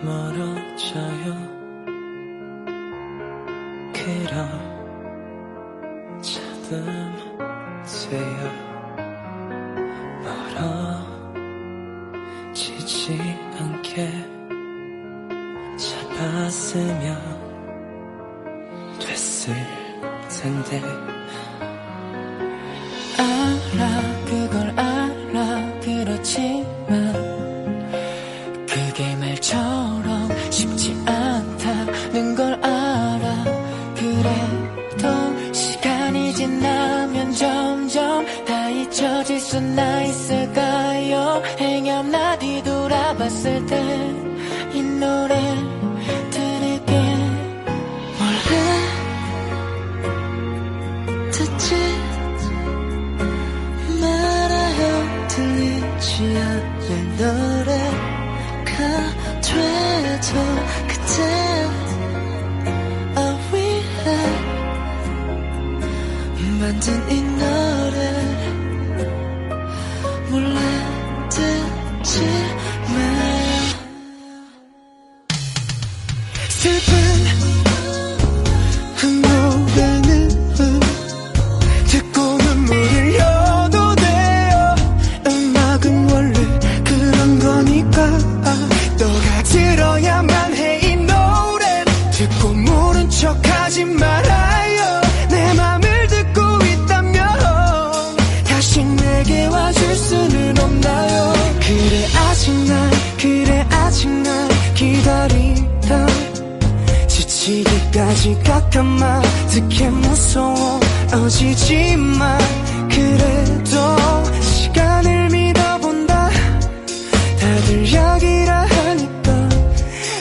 멀어져요. 그럼 잡으세요. 멀어지지 않게 잡았으면 됐을 텐데. 알아, 그걸 알아. 그렇지만 그게 말처럼 쉽지 않다는 걸 알아. 그래도 시간이 지나면 점점 다 잊혀질 수나 있을까요? 행여나 뒤돌아봤을 때 이 노래 들을게. 뭘 해? 듣지 말아요. 들리지 않는 노래가 돼도 그때 위해 만든 이 노래 몰래 듣지 마요. 슬픈 노래는 듣고 눈물 흘려도 돼요. 음악은 원래 그런 거니까 너가 들어야만 해. 이 노래 듣고 모른 척하지 말아요. 내 맘을 듣고 있다면 다시 내게 와줄 수는 없나요? 그래 아직 날 기다리다 지치기까지 가까마 듣게 무서워지지만 그래도 시간을 믿어본다. 다들 여기라 하니까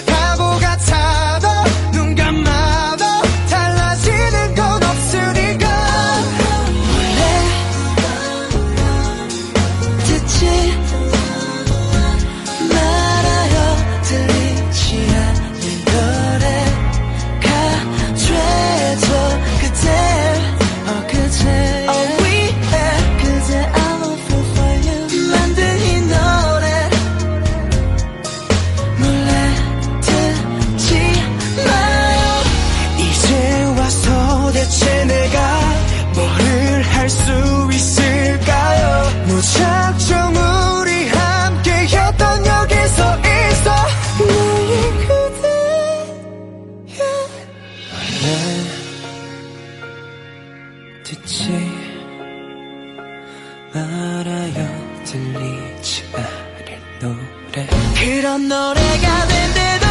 바보 같아도 눈 감아도 달라지는 건 없으니까 몰래 듣지 말아요. 들리지 않는 노래가 돼도 그대 위해 그대 I'm a fool for you 만든 이 노래 몰래 듣지 마요. 이제 와서 대체 내가 뭐를 할 수 있을까요? 무작정 우리 함께였던 여기서 있어 너의 그대야. 원래 듣지 말아요. 들리지 않을 노래 그런 노래가 된대도